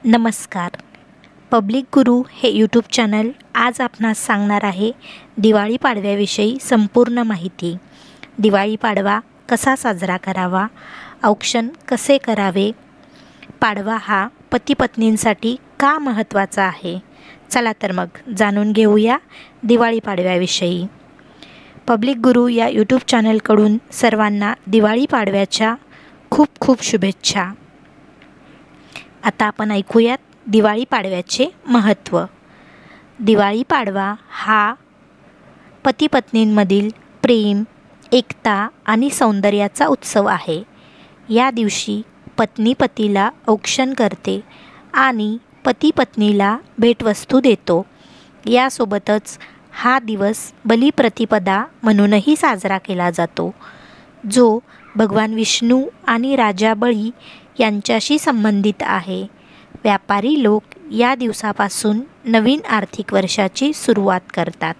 नमस्कार. पब्लिक गुरु हे YouTube channel आज आपणास सांगणार आहे दिवाळी पाडव्याविषयी संपूर्ण माहिती. दिवाळी पाडवा कसा साजरा करावा, औक्षण कसे करावे, पाडवा हा पती पत्नींसाठी का महत्त्वाचा आहे. चला तर मग जाणून घेऊया दिवाळी पाडव्याविषयी. पब्लिक गुरु या यूट्यूब चॅनलकडून सर्वांना दिवाळी पाडव्याच्या खूप खूप शुभेच्छा. आता आपण ऐकूयात दिवाळी पाडव्याचे महत्त्व. दिवाळी पाडवा हा पती पत्नींमधील प्रेम, एकता आणि सौंदर्याचा उत्सव आहे. या दिवशी पत्नी पतीला औक्षण करते आणि पती पत्नीला भेटवस्तू देतो. यासोबतच हा दिवस बलिप्रतिपदा म्हणूनही साजरा केला जातो, जो भगवान विष्णू आणि राजा बळी यांच्याशी संबंधित आहे. व्यापारी लोक या दिवसापासून नवीन आर्थिक वर्षाची सुरुवात करतात,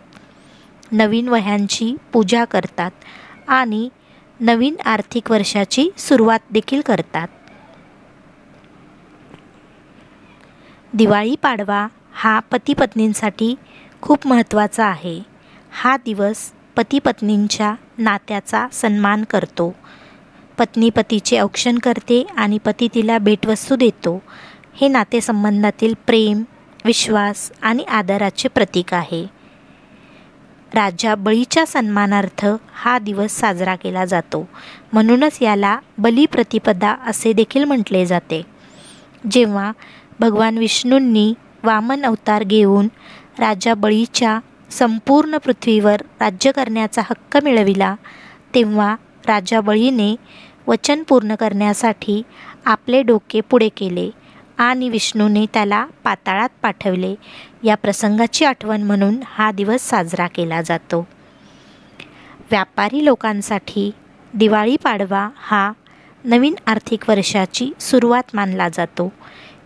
नवीन वह्यांची पूजा करतात आणि नवीन आर्थिक वर्षाची सुरुवात देखील करतात. दिवाळी पाडवा हा पती पत्नींसाठी खूप महत्त्वाचा आहे. हा दिवस पती पत्नींच्या नात्याचा सन्मान करतो. पत्नी पतीचे औक्षण करते आणि पती तिला भेटवस्तू देतो. हे नातेसंबंधातील प्रेम, विश्वास आणि आदराचे प्रतीक आहे. राजा बळीच्या सन्मानार्थ हा दिवस साजरा केला जातो, म्हणूनच याला बलिप्रतिपदा असे देखील म्हटले जाते. जेव्हा भगवान विष्णूंनी वामन अवतार घेऊन राजा बळीच्या संपूर्ण पृथ्वीवर राज्य करण्याचा हक्क मिळविला, तेव्हा राजा बळीने वचन पूर्ण करण्यासाठी आपले डोके पुढे केले आणि विष्णूने त्याला पाताळात पाठवले. या प्रसंगाची आठवण म्हणून हा दिवस साजरा केला जातो. व्यापारी लोकांसाठी दिवाळी पाडवा हा नवीन आर्थिक वर्षाची सुरुवात मानला जातो.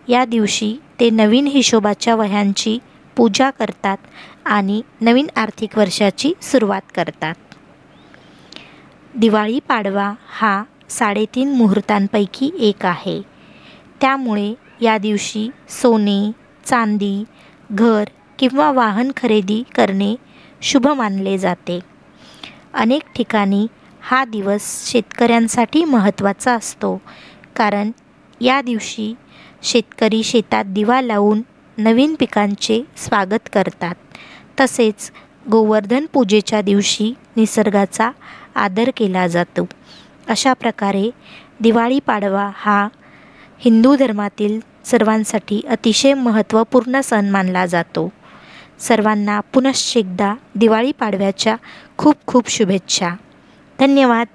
या दिवशी ते नवीन हिशोबाच्या वह्यांची पूजा करतात आणि नवीन आर्थिक वर्षाची सुरुवात करतात. दिवाळी पाडवा हा 3.5 मुहूर्तांपैकी एक आहे. त्यामुळे या दिवशी सोने, चांदी, घर किंवा वाहन खरेदी करणे शुभ मानले जाते. अनेक ठिकाणी हा दिवस शेतकऱ्यांसाठी महत्त्वाचा असतो, कारण या दिवशी शेतकरी शेतात दिवा लावून नवीन पिकांचे स्वागत करतात. तसेच गोवर्धन पूजेच्या दिवशी निसर्गाचा आदर केला जातो. अशा प्रकारे दिवाळी पाडवा हा हिंदू धर्मातील सर्वांसाठी अतिशय महत्त्वपूर्ण सण मानला जातो. सर्वांना पुनश्च एकदा दिवाळी पाडव्याच्या खूप खूप शुभेच्छा. धन्यवाद.